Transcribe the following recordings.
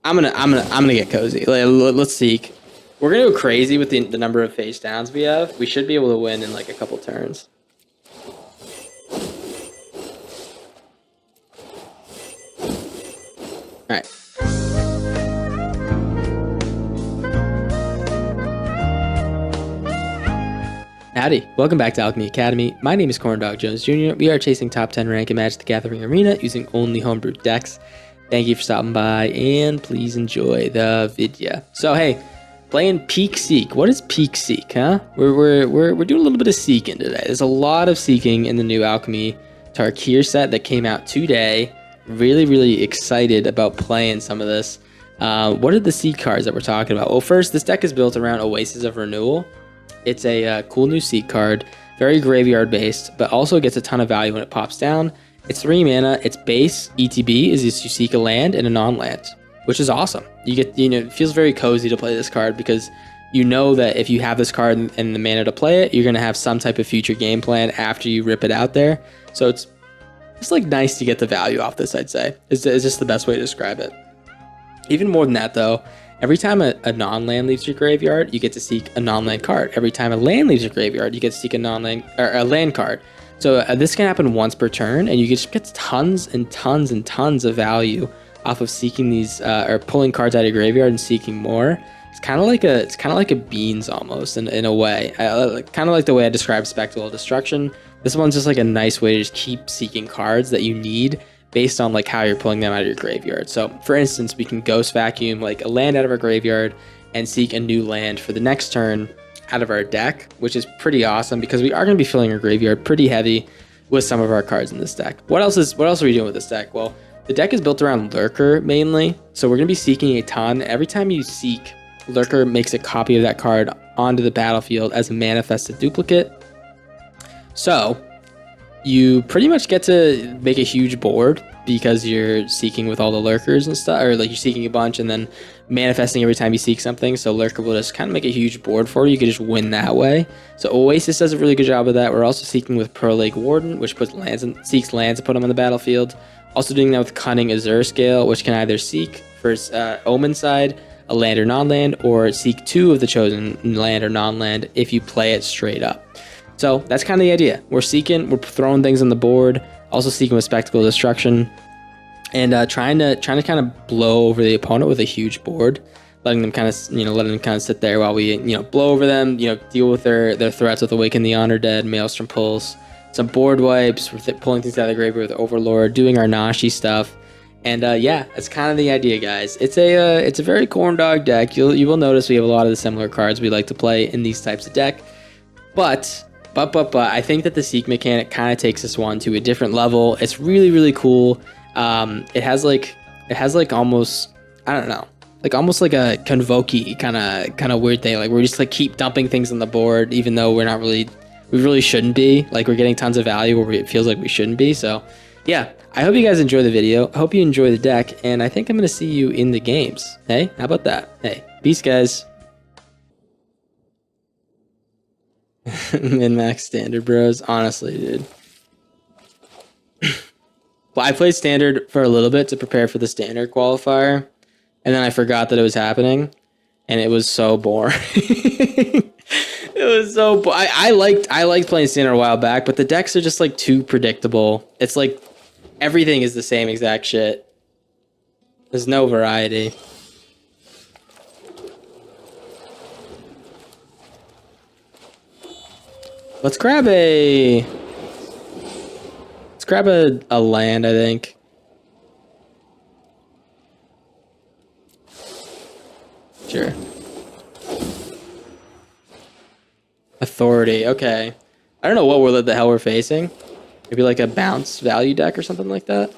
I'm gonna get cozy. Let's seek. We're gonna go crazy with the number of face downs we have. We should be able to win in like a couple turns. All right. Howdy, welcome back to Alchemy Academy. My name is Corndog Jones Jr. We are chasing top 10 rank in Magic the Gathering Arena using only homebrewed decks. Thank you for stopping by and please enjoy the video. So hey, playing Peak Seek. What is Peak Seek, huh? We're doing a little bit of seeking today. There's a lot of seeking in the new Alchemy Tarkir set that came out today. Really excited about playing some of this. What are the seek cards that we're talking about? Well, first, this deck is built around Oasis of Renewal. It's a cool new seek card, very graveyard based, but also gets a ton of value when it pops down. It's 3 mana. Its base ETB is you seek a land and a non-land, which is awesome. You get, it feels very cozy to play this card because you know that if you have this card and the mana to play it, you're gonna have some type of future game plan after you rip it out there. So it's like nice to get the value off this. I'd say is just the best way to describe it. Even more than that, though. Every time a non-land leaves your graveyard, you get to seek a non-land card. Every time a land leaves your graveyard, you get to seek a non-land or a land card. So this can happen once per turn, and you just get tons and tons of value off of seeking these or pulling cards out of your graveyard and seeking more. It's kind of like a beans almost in a way. Kind of like the way I described Spectacle of Destruction. This one's just like a nice way to just keep seeking cards that you need based on like how you're pulling them out of your graveyard. So for instance, we can Ghost Vacuum like a land out of our graveyard and seek a new land for the next turn out of our deck, which is pretty awesome because we are going to be filling our graveyard pretty heavy with some of our cards in this deck. What else are we doing with this deck? Well, the deck is built around Lurker mainly, so we're going to be seeking a ton. Every time you seek, Lurker makes a copy of that card onto the battlefield as a manifested duplicate. So you pretty much get to make a huge board because you're seeking with all the lurkers and stuff, or like you're seeking a bunch and then manifesting every time you seek something. So Lurker will just kind of make a huge board for you. You can just win that way. So Oasis does a really good job of that. We're also seeking with Pearl Lake Warden, which puts seeks lands and put them on the battlefield. Also doing that with Cunning Azure Scale, which can either seek for Omen side, a land or non-land, or seek 2 of the chosen land or non-land if you play it straight up. So that's kind of the idea. We're throwing things on the board, also seeking with Spectacle of Destruction, and trying to kind of blow over the opponent with a huge board, letting them kind of sit there while we blow over them, deal with their threats with Awaken the Honordead, Maelstrom Pulse, some board wipes, pulling things out of the graveyard with Overlord, doing our Nashi stuff. And yeah, that's kind of the idea, guys. It's a very corndog deck. You will notice we have a lot of the similar cards we like to play in these types of deck, but I think that the seek mechanic kind of takes this one to a different level. It's really cool. It has like almost, I don't know, like almost like a convoke-y kind of weird thing. Like we're just like keep dumping things on the board, even though we really shouldn't be. Like we're getting tons of value where it feels like we shouldn't be. So yeah, I hope you guys enjoy the video. I hope you enjoy the deck, and I think I'm gonna see you in the games. Hey, how about that? Hey, peace, guys. Min-max standard, bros. Honestly, dude. Well, I played standard for a little bit to prepare for the standard qualifier, and then I forgot that it was happening, and it was so boring. It was so I liked playing standard a while back, but the decks are just like too predictable. It's like everything is the same exact shit. There's no variety. Let's grab a land, I think. Sure. Authority, okay. I don't know what the hell we're facing. Maybe like a bounce value deck or something like that.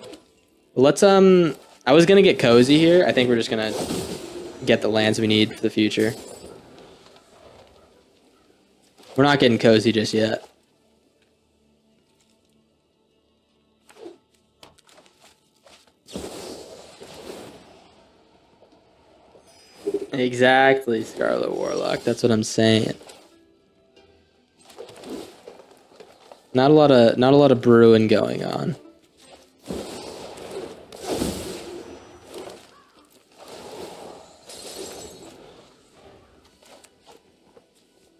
But let's I was gonna get cozy here. I think we're just gonna get the lands we need for the future. We're not getting cozy just yet. Exactly, Scarlet Warlock. That's what I'm saying. Not a lot of brewing going on.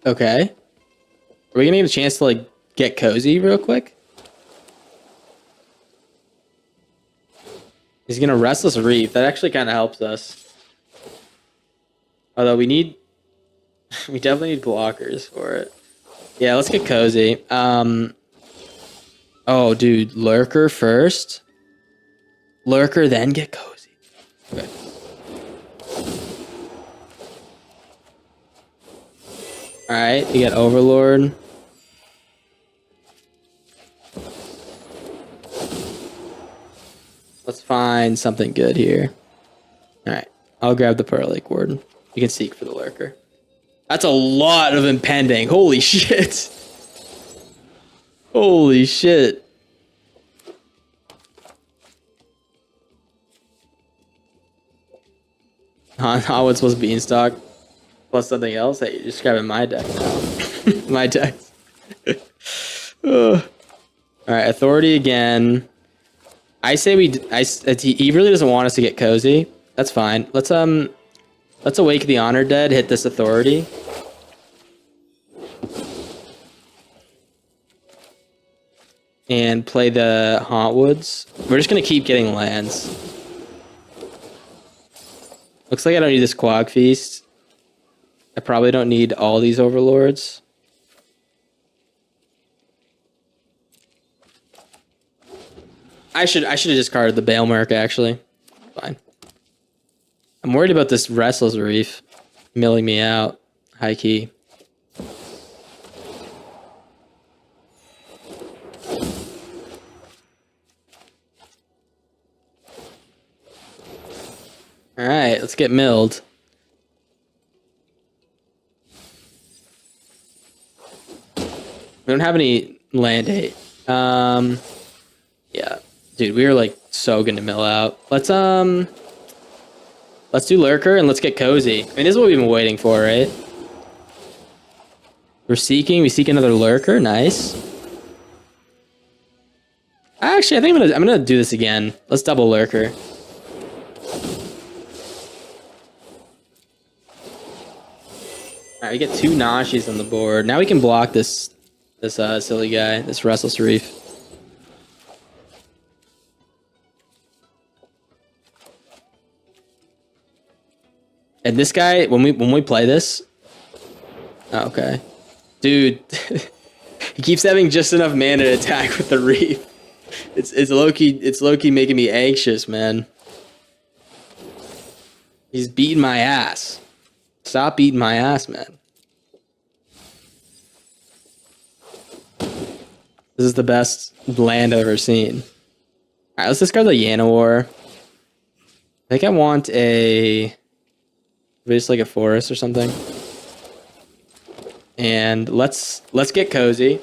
Okay. Are we gonna get a chance to like get cozy real quick? He's gonna Restless Reef. That actually kind of helps us. Although we need, we definitely need blockers for it. Yeah, let's get cozy. Oh, dude, Lurker first. Lurker, then get cozy. Okay. All right, we got Overlord. Let's find something good here. All right, I'll grab the Pearl Lake Warden. You can seek for the Lurker. That's a lot of impending. Holy shit. Holy shit. Howard's supposed to be in stock plus something else. Hey, you're just grabbing my deck now. My deck. All right, Authority again. I say he really doesn't want us to get cozy. That's fine. Let's awake the Honored Dead. Hit this Authority. And play the Hauntwoods. We're just gonna keep getting lands. Looks like I don't need this Quag Feast. I probably don't need all these Overlords. I should have discarded the Balemark actually. Fine. I'm worried about this Restless Reef milling me out. High key. All right, let's get milled. We don't have any land hate. Yeah, dude, we were like so gonna mill out. Let's do Lurker and let's get cozy. I mean, this is what we've been waiting for, right? We're seeking. We seek another Lurker. Nice. Actually, I think I'm gonna do this again. Let's double Lurker. Alright, we get 2 Nashis on the board. Now we can block this silly guy, this Restless Reef. And this guy, when we play this, oh, okay, dude, he keeps having just enough mana to attack with the Reef. It's low-key making me anxious, man. He's beating my ass. Stop beating my ass, man. This is the best land I've ever seen. Alright, let's discard the Yanawar. I think I want just like a forest or something. And let's get cozy.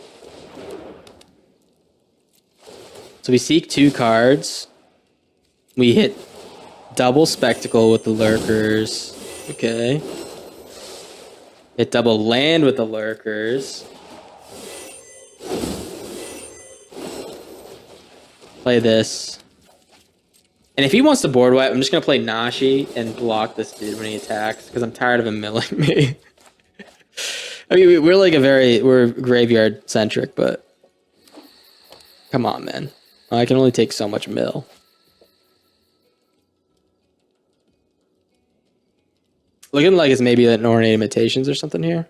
So we seek 2 cards. We hit double Spectacle with the Lurkers. Okay. Hit double land with the Lurkers. Play this. And if he wants to board wipe, I'm just going to play Nashi and block this dude when he attacks because I'm tired of him milling me. I mean, we're graveyard centric, but come on, man. I can only take so much mill. Looking like it's maybe an Ornate Imitations or something here.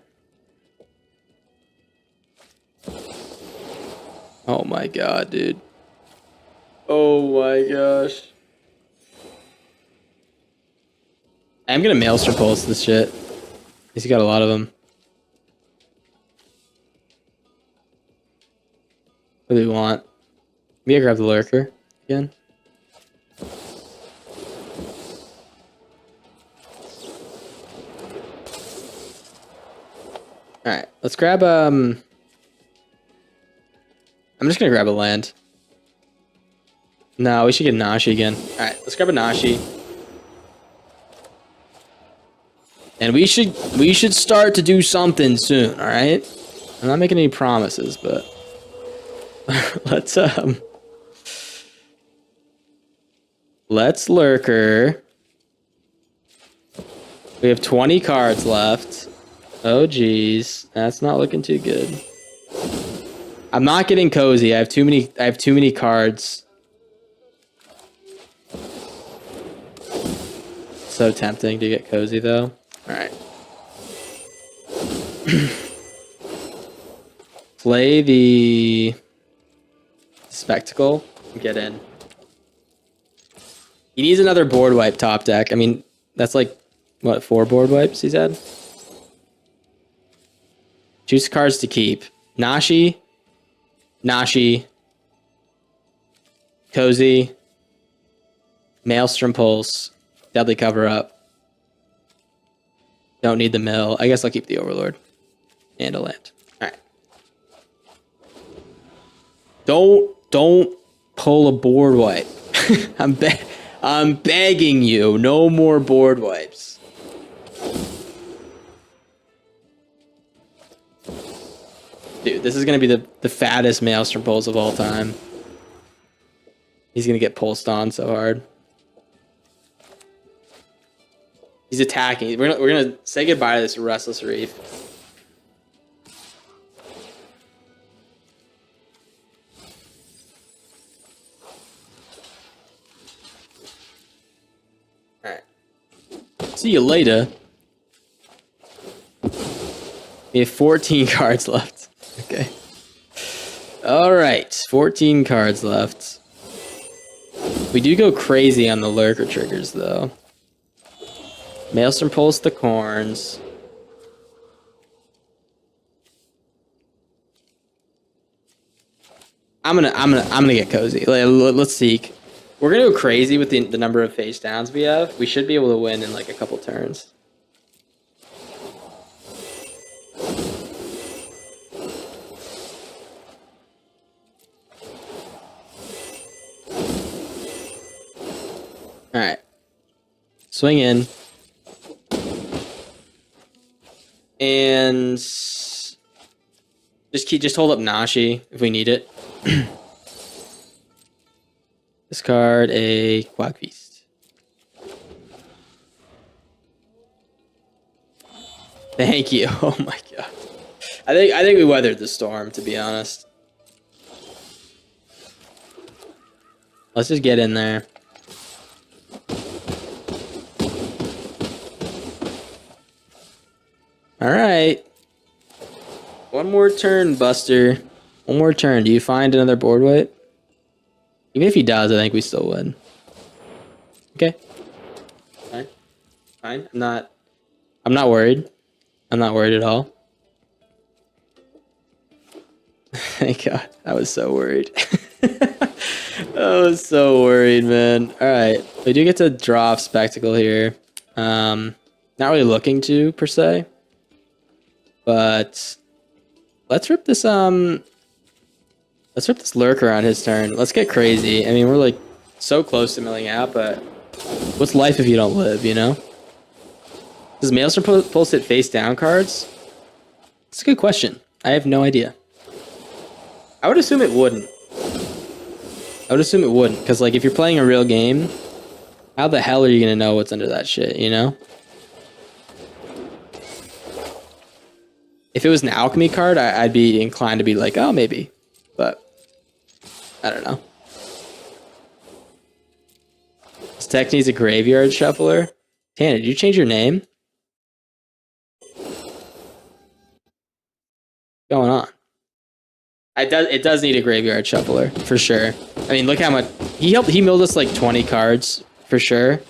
Oh my god, dude. Oh my gosh. I'm gonna Maelstrom Pulse this shit. He's got a lot of them. What do we want? Maybe I grab the Lurker again. Alright, let's grab I'm just gonna grab a land. No, we should get Nashi again. Alright, let's grab a Nashi. And we should start to do something soon, alright? I'm not making any promises, but let's Lurker. We have 20 cards left. Oh geez, that's not looking too good. I'm not getting cozy. I have too many cards. So tempting to get cozy though. All right. Play the spectacle and get in. He needs another board wipe top deck. I mean, that's like what, 4 board wipes he's had? Choose cards to keep. Nashi, Cozy, Maelstrom Pulse, Deadly Cover Up. Don't need the mill. I guess I'll keep the Overlord and a land. All right. Don't pull a board wipe. I'm begging you. No more board wipes. Dude, this is gonna be the fattest Maelstrom Pulse of all time. He's gonna get pulsed on so hard. He's attacking. We're gonna say goodbye to this Restless Reef. All right. See you later. We have 14 cards left. Okay. All right, 14 cards left. We do go crazy on the lurker triggers though. Maelstrom Pulse the Corns. I'm gonna get cozy. Let's seek. We're gonna go crazy with the number of face downs we have. We should be able to win in like a couple turns. All right, swing in. And just hold up Nashi if we need it. Discard a Quack Beast. Thank you. Oh my god. I think we weathered the storm, to be honest. Let's just get in there. All right. One more turn, Buster. One more turn. Do you find another board wipe? Even if he does, I think we still win. Okay. Fine. Fine. I'm not worried. I'm not worried at all. Thank God. I was so worried. I was so worried, man. All right. We do get to draw off Spectacle here. Not really looking to, per se. But let's rip this lurker on his turn. Let's get crazy. I mean, we're like so close to milling out, but what's life if you don't live, you know? Does Maelstrom Pulse hit face down cards? It's a good question. I have no idea. I would assume it wouldn't. Because like if you're playing a real game, how the hell are you gonna know what's under that shit, you know? If it was an Alchemy card, I'd be inclined to be like, oh, maybe. But I don't know. This tech needs a graveyard shuffler. Tana, did you change your name? What's going on? It does need a graveyard shuffler, for sure. I mean, look how much... He milled us like 20 cards, for sure.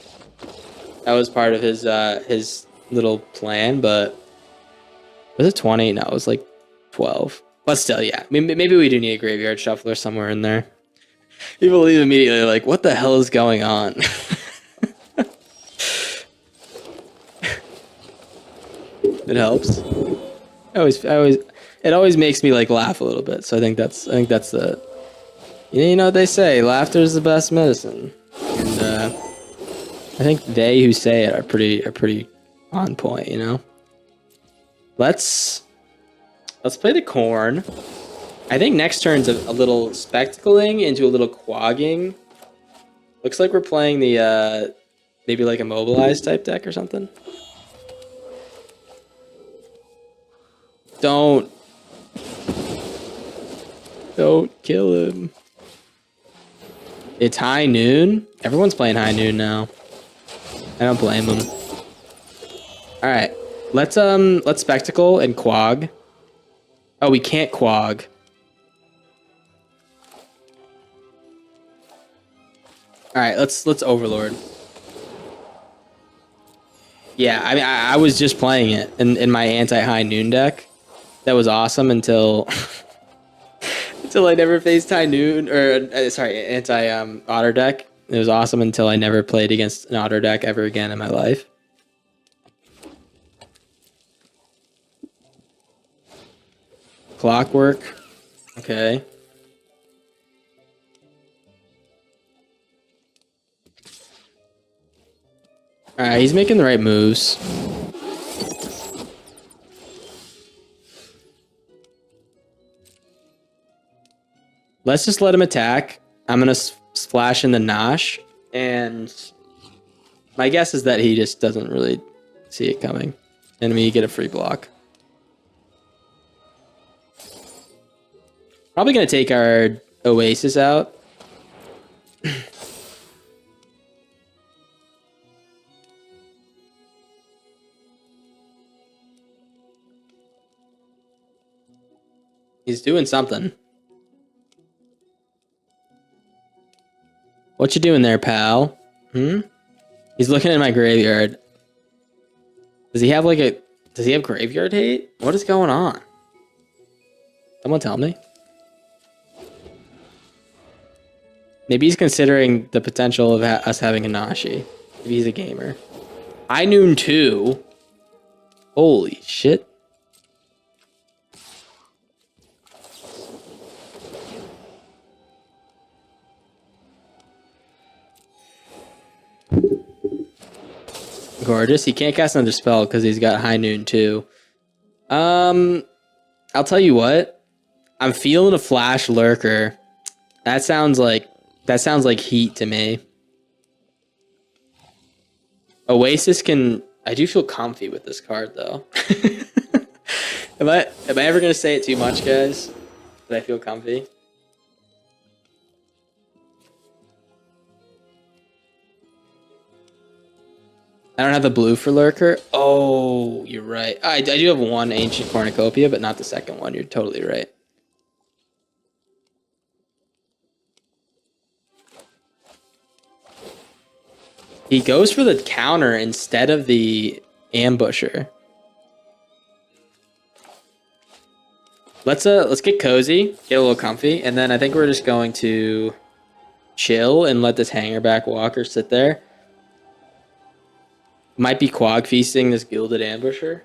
That was part of his little plan, but... Was it 20? No, it was like 12. But still, yeah. Maybe we do need a graveyard shuffler somewhere in there. People leave immediately like, what the hell is going on? It helps. It always makes me like laugh a little bit. So I think that's the, you know what they say, laughter is the best medicine. And I think they who say it are pretty on point, you know. Let's play the corn. I think next turn's a little spectacling into a little quagging. Looks like we're playing the maybe like a mobilized type deck or something. Don't kill him. It's high noon. Everyone's playing high noon now. I don't blame them. All right, let's spectacle and quag. Oh, we can't quag. All right, let's overlord. Yeah, I mean, I was just playing it in my anti-high noon deck. That was awesome until until I never faced high noon or sorry, anti otter deck. It was awesome until I never played against an otter deck ever again in my life. Clockwork. Okay. Alright, he's making the right moves. Let's just let him attack. I'm going to splash in the Nosh. And my guess is that he just doesn't really see it coming. And we get a free block. Probably going to take our Oasis out. He's doing something. What you doing there, pal? He's looking at my graveyard. Does he have like a... Does he have graveyard hate? What is going on? Someone tell me. Maybe he's considering the potential of us having a Nashi. Maybe he's a gamer. High noon 2. Holy shit. Gorgeous. He can't cast another spell because he's got high noon 2. I'll tell you what. I'm feeling a flash lurker. That sounds like heat to me. Oasis can... I do feel comfy with this card, though. Am I ever going to say it too much, guys? That I feel comfy? I don't have the blue for lurker. Oh, you're right. I do have one ancient cornucopia, but not the second one. You're totally right. He goes for the counter instead of the ambusher. Let's get cozy, get a little comfy, and then I think we're just going to chill and let this hangerback walker sit there. Might be quag feasting this gilded ambusher.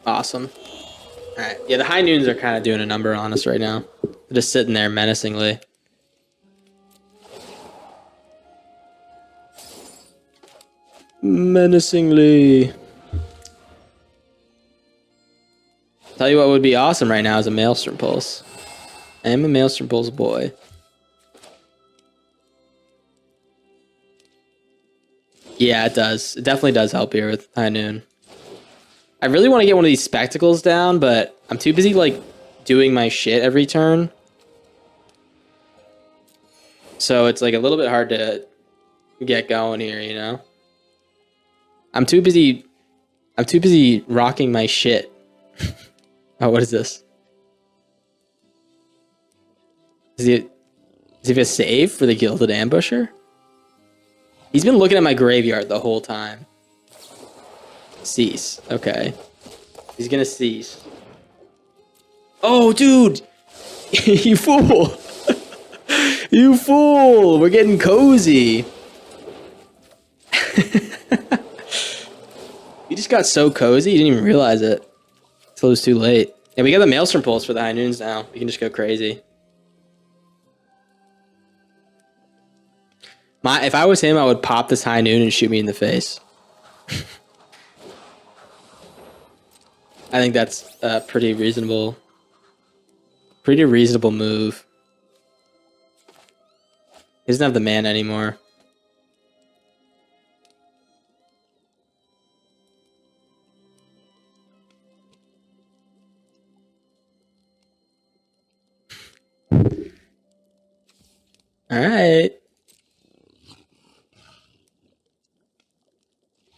Awesome. Alright, yeah, the high noons are kind of doing a number on us right now. They're just sitting there menacingly. Menacingly. Tell you what would be awesome right now is a Maelstrom Pulse. I am a Maelstrom Pulse boy. Yeah, it does. It definitely does help here with high noon. I really want to get one of these spectacles down, but I'm too busy like doing my shit every turn. So it's like a little bit hard to get going here, you know? I'm too busy rocking my shit. Oh, what is this? Does he have a save for the Gilded Ambusher? He's been looking at my graveyard the whole time. Cease. Okay. He's gonna cease. Oh, dude! You fool! You fool! We're getting cozy. You just got so cozy, you didn't even realize it. Until it was too late. Yeah, we got the Maelstrom Pulse for the high noons now. We can just go crazy. If I was him, I would pop this high noon and shoot me in the face. I think that's a pretty reasonable move. He doesn't have the mana anymore. Alright.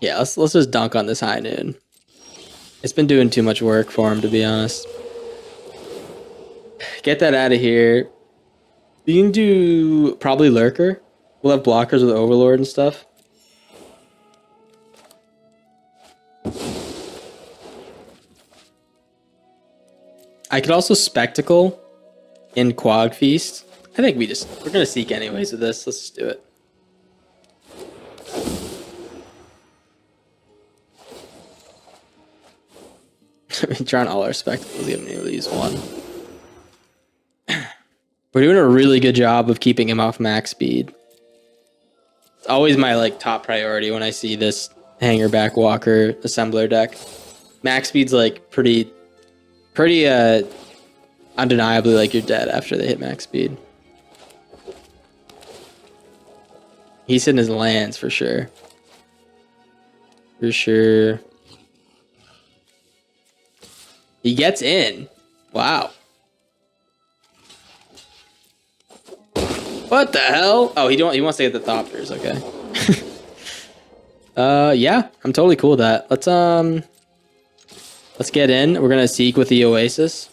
Yeah, let's just dunk on this high noon. It's been doing too much work for him, to be honest. Get that out of here. You can do probably Lurker. We'll have blockers with Overlord and stuff. I could also Spectacle in Quag Feast. I think we're gonna Seek anyways with this. Let's just do it. Drawing all our Spectacles, we haven't able to use one. We're doing a really good job of keeping him off max speed. It's always my like top priority when I see this Hanger Back Walker Assembler deck. Max speed's like pretty undeniably like you're dead after they hit max speed. He's hitting his lands for sure. For sure. He gets in. Wow. What the hell? Oh, he wants to get the Thopters, okay. Yeah, I'm totally cool with that. Let's get in. We're gonna Seek with the Oasis.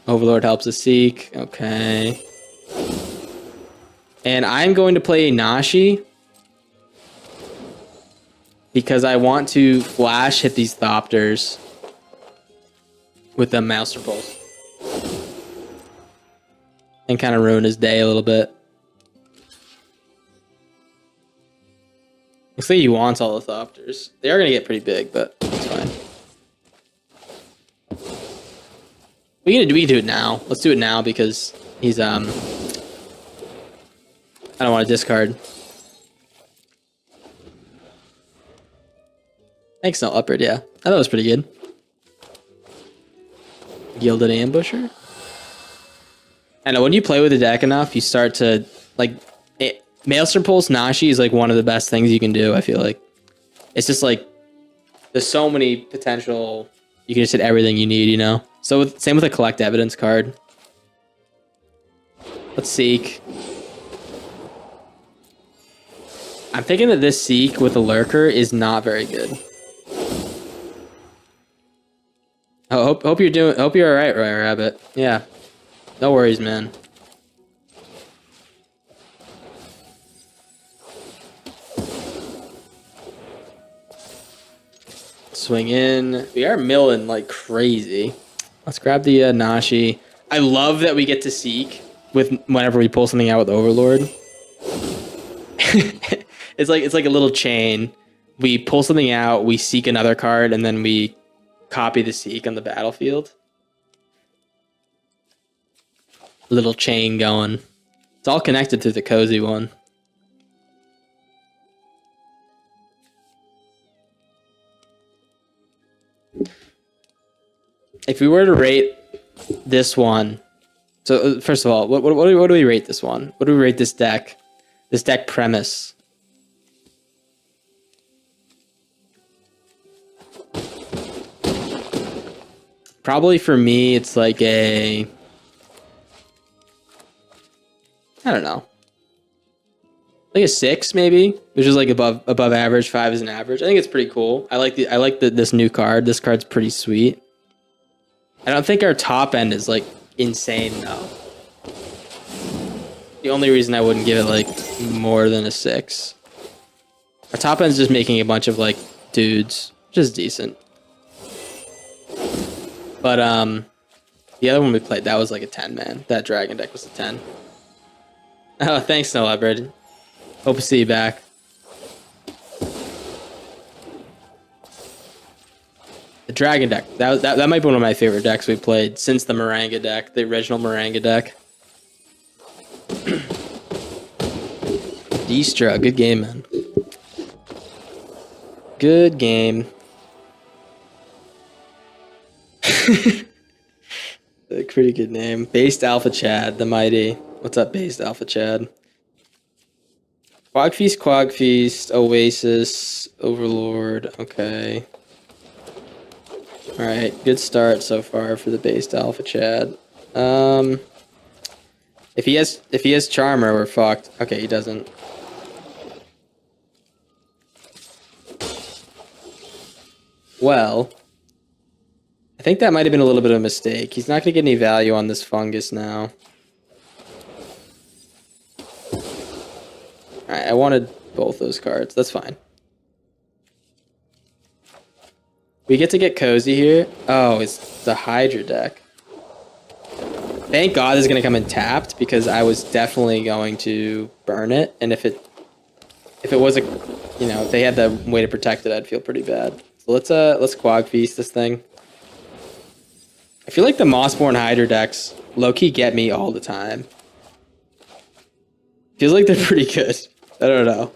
Overlord helps us Seek. Okay. And I'm going to play Nashi because I want to flash hit these Thopters with the Maelstrom Pulse. And kind of ruin his day a little bit. Looks like he wants all the Thopters. They are going to get pretty big, but it's fine. We can do it now. Let's do it now because he's I don't want to discard. Thanks, no Leopard, yeah. I thought it was pretty good. Gilded Ambusher. I know when you play with the deck enough, you start to like Maelstrom Pulse Nashi is like one of the best things you can do, I feel like. It's just like there's so many potential, you can just hit everything you need, you know? So same with a Collect Evidence card. Let's Seek. I'm thinking that this Seek with a Lurker is not very good. Oh, hope you're alright, Roy Rabbit. Yeah. No worries, man. Swing in. We are milling like crazy. Let's grab the Nashi. I love that we get to Seek with whenever we pull something out with Overlord. It's like a little chain. We pull something out, we Seek another card, and then we copy the Seek on the battlefield. Little chain going. It's all connected through the cozy one. If we were to rate this one, so first of all, what do we rate this one? What do we rate this deck? This deck premise. Probably for me, it's like a, I don't know, like a 6 maybe, which is like above average. 5 is an average. I think it's pretty cool. I like this new card. This card's pretty sweet. I don't think our top end is like insane though. The only reason I wouldn't give it like more than a 6. Our top end's just making a bunch of like dudes, which is decent. But the other one we played, that was like a 10, man. That dragon deck was a 10. Oh, thanks, Snow Leopard. Hope to see you back. The dragon deck. That might be one of my favorite decks we played since the Maranga deck, the original Maranga deck. Destra, good game, man. Good game. Pretty good name. Based Alpha Chad, the mighty. What's up, Based Alpha Chad? Quag Feast, Oasis, Overlord. Okay. All right, good start so far for the Based Alpha Chad. If he has Charmer, we're fucked. Okay, he doesn't. Well, I think that might have been a little bit of a mistake. He's not going to get any value on this fungus now. Alright, I wanted both those cards. That's fine. We get to get cozy here. Oh, it's the Hydra deck. Thank God this is going to come in tapped, because I was definitely going to burn it. And if it was a, you know, if they had the way to protect it, I'd feel pretty bad. So let's Quag Feast this thing. I feel like the Mossborn Hydra decks low-key get me all the time. Feels like they're pretty good. I don't know.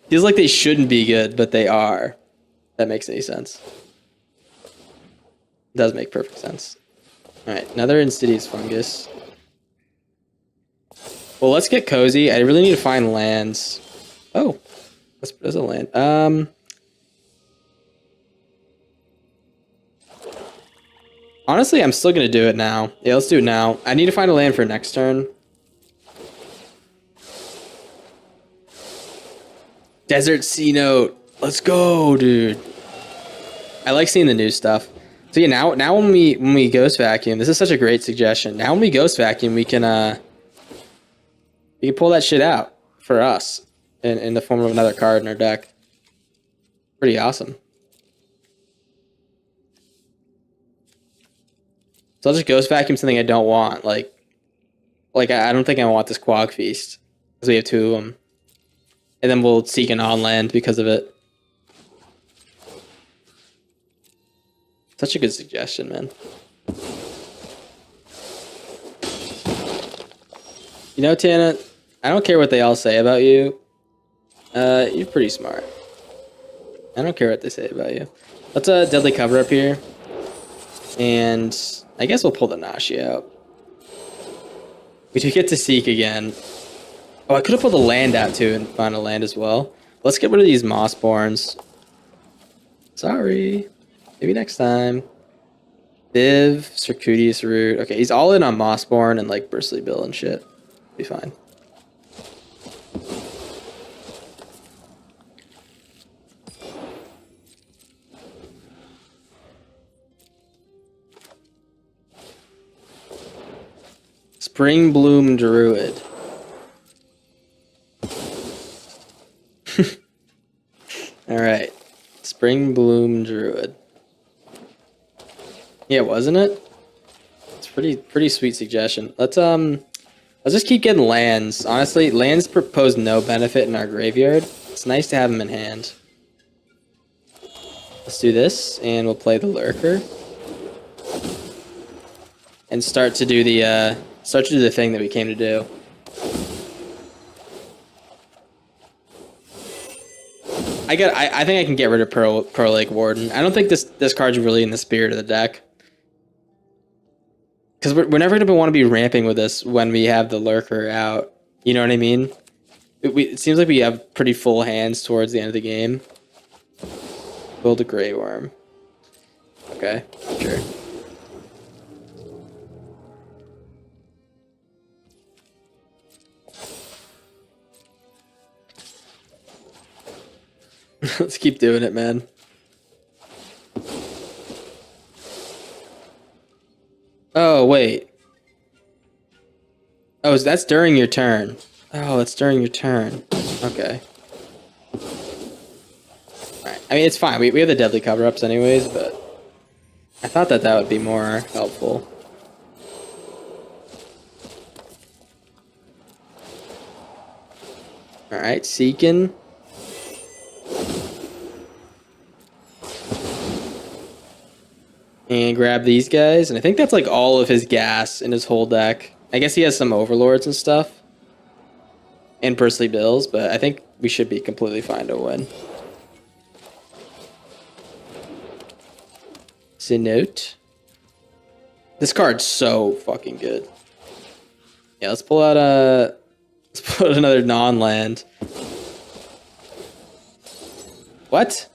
Feels like they shouldn't be good, but they are. If that makes any sense. It does make perfect sense. Alright, another Insidious Fungus. Well, let's get cozy. I really need to find lands. Oh, there's a land. Honestly, I'm still going to do it now. Yeah, let's do it now. I need to find a land for next turn. Desert Sea Note. Let's go, dude. I like seeing the new stuff. So yeah, now when we Ghost Vacuum, this is such a great suggestion. Now when we Ghost Vacuum, we can pull that shit out for us in the form of another card in our deck. Pretty awesome. So I'll just Ghost Vacuum something I don't want. Like I don't think I want this Quag Feast, because we have two of them. And then we'll seek an on-land because of it. Such a good suggestion, man. You know, Tana, I don't care what they all say about you. You're pretty smart. I don't care what they say about you. Let's Deadly Cover up here. And I guess we'll pull the Nashi out. We do get to Seek again. Oh, I could have pulled the land out too and found a land as well. Let's get rid of these Mossborns. Sorry. Maybe next time. Viv, Circuitous Root. Okay, he's all in on Mossborn and like Bristly Bill and shit. Be fine. Spring Bloom Druid. Alright. Spring Bloom Druid. Yeah, wasn't it? It's pretty sweet suggestion. Let's just keep getting lands. Honestly, lands propose no benefit in our graveyard. It's nice to have them in hand. Let's do this, and we'll play the Lurker. And start to do the thing that we came to do. I think I can get rid of Pearl Lake Warden. I don't think this card's really in the spirit of the deck. Because we're never going to want to be ramping with this when we have the Lurker out. You know what I mean? It seems like we have pretty full hands towards the end of the game. Build a Grey Worm. Okay, sure. Let's keep doing it, man. Oh, wait. Oh, that's during your turn. Oh, that's during your turn. Okay. Alright. I mean, it's fine. We have the Deadly Cover-Ups anyways, but I thought that would be more helpful. Alright, Seekin'. And grab these guys. And I think that's like all of his gas in his whole deck. I guess he has some Overlords and stuff. And Bristly Bills, but I think we should be completely fine to win. Sinote. This card's so fucking good. Yeah, let's pull out another non-land. What?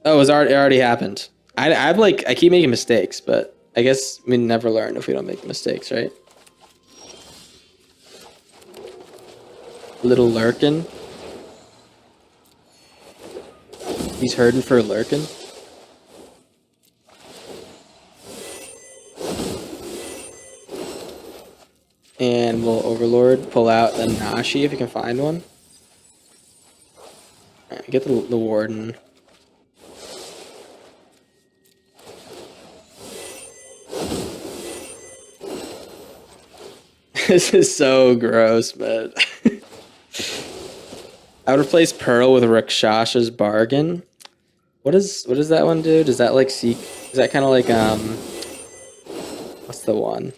Oh, it already happened. I keep making mistakes, but I guess we never learn if we don't make mistakes, right? Little Lurkin. He's herding for a Lurkin. And we'll Overlord, pull out the Nashi if you can find one. Alright, get the Warden. This is so gross, man. I would replace Pearl with Rakshas's Bargain. What does that one do? Does that like seek? Is that kind of like what's the one?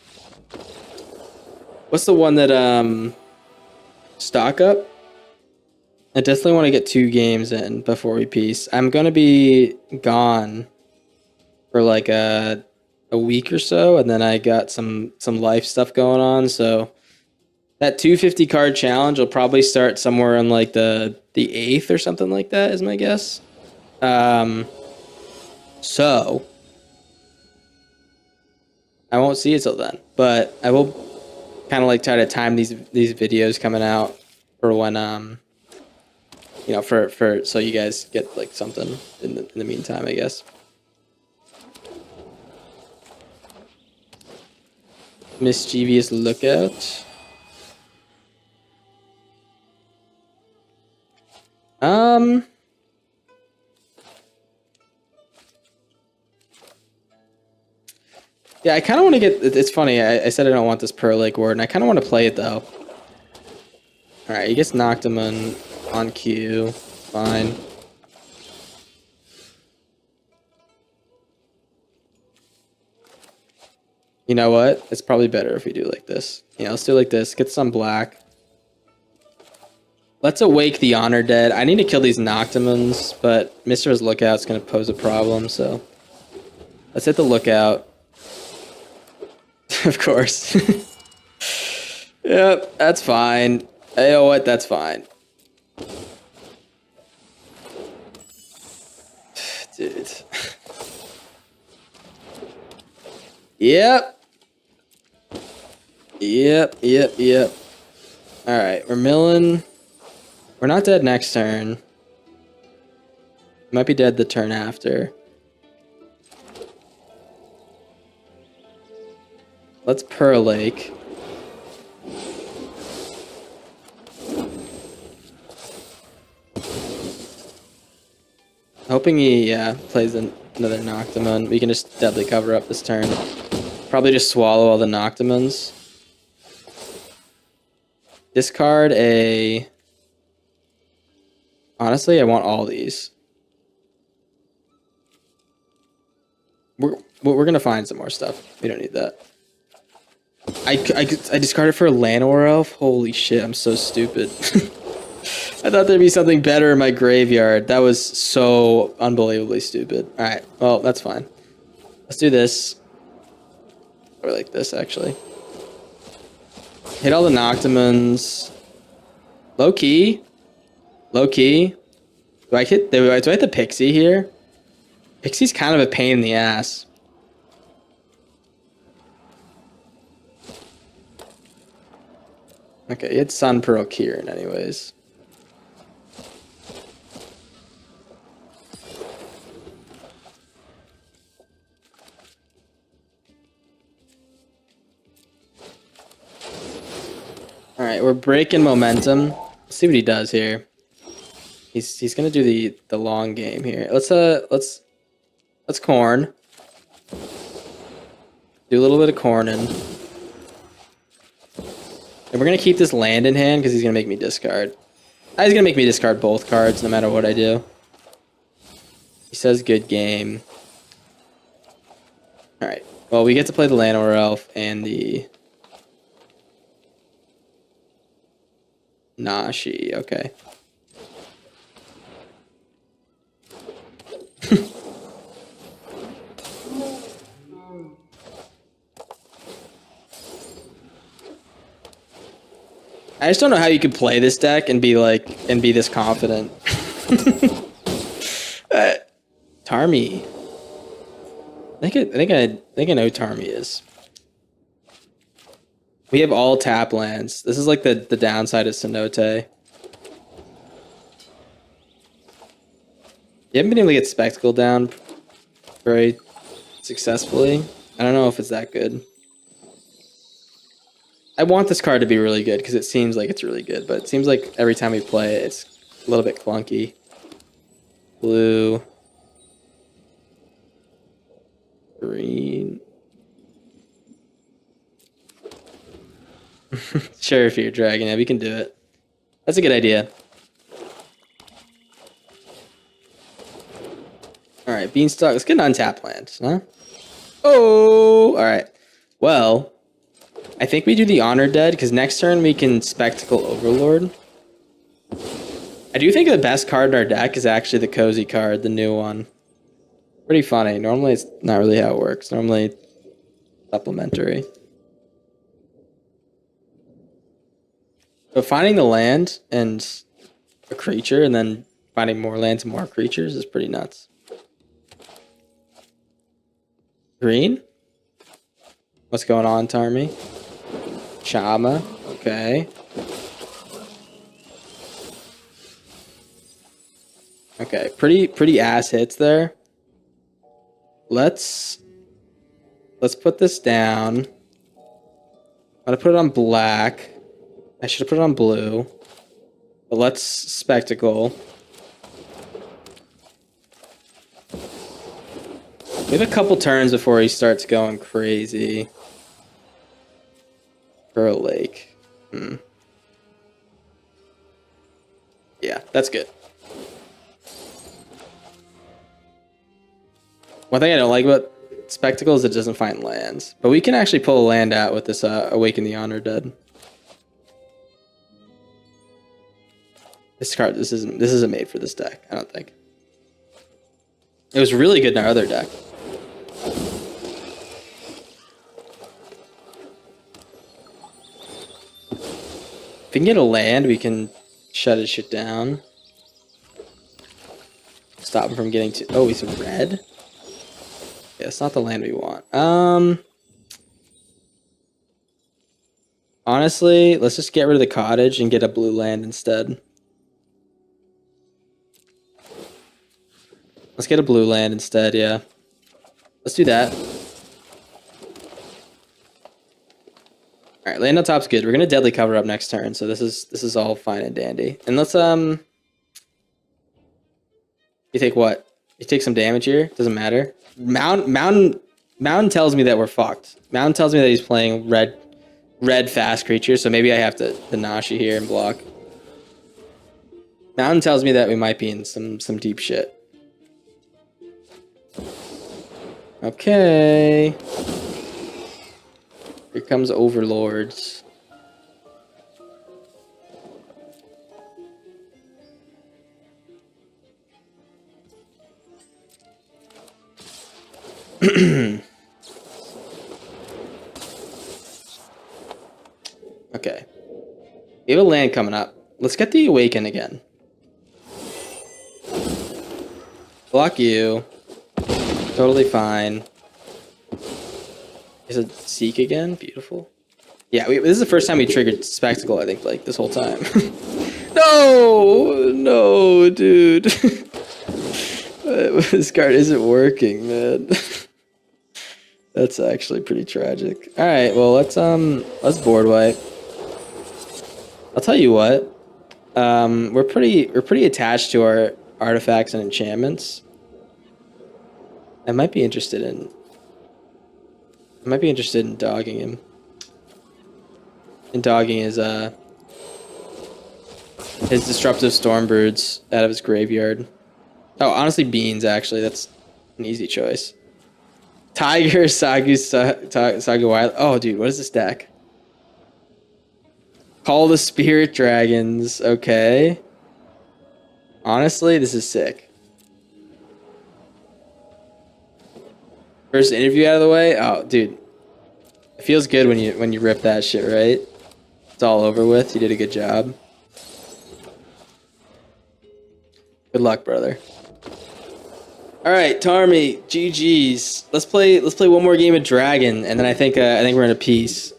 What's the one that stock up? I definitely want to get 2 games in before we peace. I'm gonna be gone for like a week or so, and then I got some life stuff going on, so that 250 card challenge will probably start somewhere on like the 8th or something like that is my guess. So I won't see it till then, but I will kind of like try to time these videos coming out for when you know, for so you guys get like something in the meantime, I guess. Mischievous Lookout. Yeah, I kind of want to get. It's funny. I said I don't want this Pearl Lake Warden. I kind of want to play it though. All right, he gets Noctimon on cue. Fine. You know what? It's probably better if we do like this. Yeah, let's do like this. Get some black. Let's awake the Honor Dead. I need to kill these Noctimons, but Mister's Lookout's going to pose a problem, so let's hit the Lookout. Of course. Yep, that's fine. You know what? That's fine. Dude. Yep. Yep. Alright, we're milling. We're not dead next turn. Might be dead the turn after. Let's Pearl Lake. Hoping he plays another Noctimon. We can just deadly cover up this turn. Probably just swallow all the Noctimons. Discard a... Honestly, I want all these. We're gonna find some more stuff. We don't need that. I discarded for a Llanowar Elf? Holy shit, I'm so stupid. I thought there'd be something better in my graveyard. That was so unbelievably stupid. Alright, well, that's fine. Let's do this. Or like this, actually. Hit all the Noctimons. Low-key. Low-key. Do I hit the Pixie here? Pixie's kind of a pain in the ass. Okay, it's Sun Pearl Kieran anyways. Alright, we're breaking momentum. Let's see what he does here. He's gonna do the long game here. Let's corn. Do a little bit of corning. And we're gonna keep this land in hand because he's gonna make me discard. He's gonna make me discard both cards no matter what I do. He says good game. Alright. Well, we get to play the Llanowar Elf and the Nashi, okay. I just don't know how you could play this deck and be like and be this confident. Tarmy. I think I know who Tarmy is. We have all tap lands. This is like the downside of Cenote. You haven't been able to get Spectacle down very successfully. I don't know if it's that good. I want this card to be really good because it seems like it's really good, but it seems like every time we play it, it's a little bit clunky. Blue. Green. Sure, if you're Dragon, yeah, we can do it. That's a good idea. Alright, Beanstalk. Let's get an untapped land, huh? Oh! Alright. Well, I think we do the Honor Dead, because next turn we can Spectacle Overlord. I do think the best card in our deck is actually the Cozy card, the new one. Pretty funny. Normally it's not really how it works. Normally supplementary. But finding the land and a creature and then finding more lands and more creatures is pretty nuts. Green? What's going on, Tarmy? Chama. Okay. Okay, pretty ass hits there. Let's put this down. I'm gonna put it on black. I should have put it on blue. But let's Spectacle. We have a couple turns before he starts going crazy. For a lake. Yeah, that's good. One thing I don't like about Spectacle is it doesn't find lands. But we can actually pull a land out with this Awaken the Honor Dead. This card, this isn't made for this deck, I don't think. It was really good in our other deck. If we can get a land, we can shut his shit down. Stop him from getting to... Oh, he's red? Yeah, it's not the land we want. Honestly, let's just get rid of the cottage and get a blue land instead. Let's get a blue land instead, yeah. Let's do that. Alright, land on top's good. We're gonna deadly cover up next turn, so this is all fine and dandy. And let's you take what? You take some damage here? Doesn't matter. Mountain tells me that we're fucked. Mountain tells me that he's playing red fast creatures, so maybe I have to Nashi here and block. Mountain tells me that we might be in some deep shit. Okay. Here comes Overlords. Okay. We have a land coming up. Let's get the Awaken again. Block you. Totally fine. Is it Seek again? Beautiful. Yeah, this is the first time we triggered Spectacle, I think, like, this whole time. No, dude. This card isn't working, man. That's actually pretty tragic. All right, well, let's board wipe. I'll tell you what. We're pretty attached to our artifacts and enchantments. I might be interested in dogging him. And dogging his disruptive Stormbirds out of his graveyard. Oh, honestly, Beans, actually. That's an easy choice. Tiger, Saga Wild. Oh, dude, what is this deck? Call the Spirit Dragons. Okay. Honestly, this is sick. First interview out of the way. Oh, dude. It feels good when you rip that shit, right? It's all over with. You did a good job. Good luck, brother. All right, Tarmy, GG's. Let's play one more game of Dragon, and then I think we're in a piece.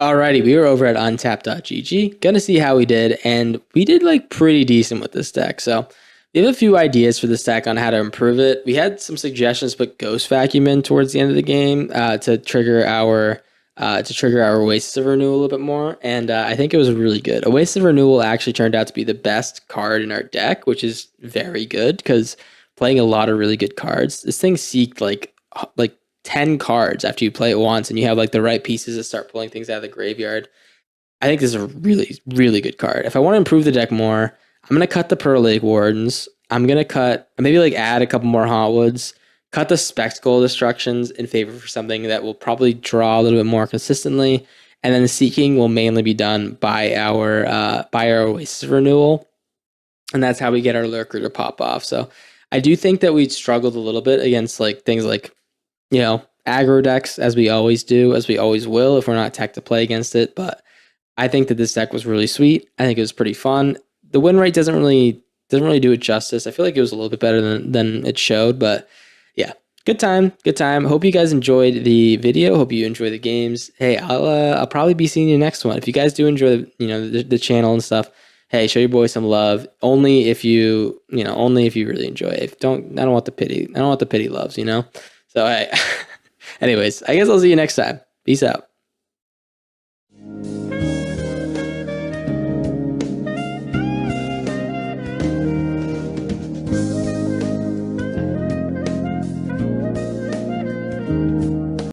Alrighty, we were over at untap.gg, gonna see how we did, and we did like pretty decent with this deck. So we have a few ideas for this deck on how to improve it. We had some suggestions to put Ghost Vacuum in towards the end of the game to trigger our Oasis of Renewal a little bit more, and I think it was really good. Oasis of Renewal actually turned out to be the best card in our deck, which is very good because playing a lot of really good cards. This thing seeked like 10 cards after you play it once and you have like the right pieces to start pulling things out of the graveyard. I think this is a really, really good card. If I want to improve the deck more, I'm going to cut the Pearl Lake Wardens. I'm going to maybe like add a couple more Hauntwoods, cut the Spectacle Destructions in favor for something that will probably draw a little bit more consistently. And then the Seeking will mainly be done by our Oasis Renewal. And that's how we get our Lurker to pop off. So I do think that we struggled a little bit against like things like, aggro decks, as we always do, as we always will if we're not tech to play against it. But I think that this deck was really sweet. I think it was pretty fun. The win rate doesn't really do it justice. I feel like it was a little bit better than it showed, but yeah, good time. Hope you guys enjoyed the video. Hope you enjoy the games. Hey, I'll probably be seeing you next one. If you guys do enjoy the channel and stuff, hey, show your boy some love. Only if you really enjoy it. I don't want the pity. I don't want the pity loves. So hey. Anyways, I guess I'll see you next time. Peace out.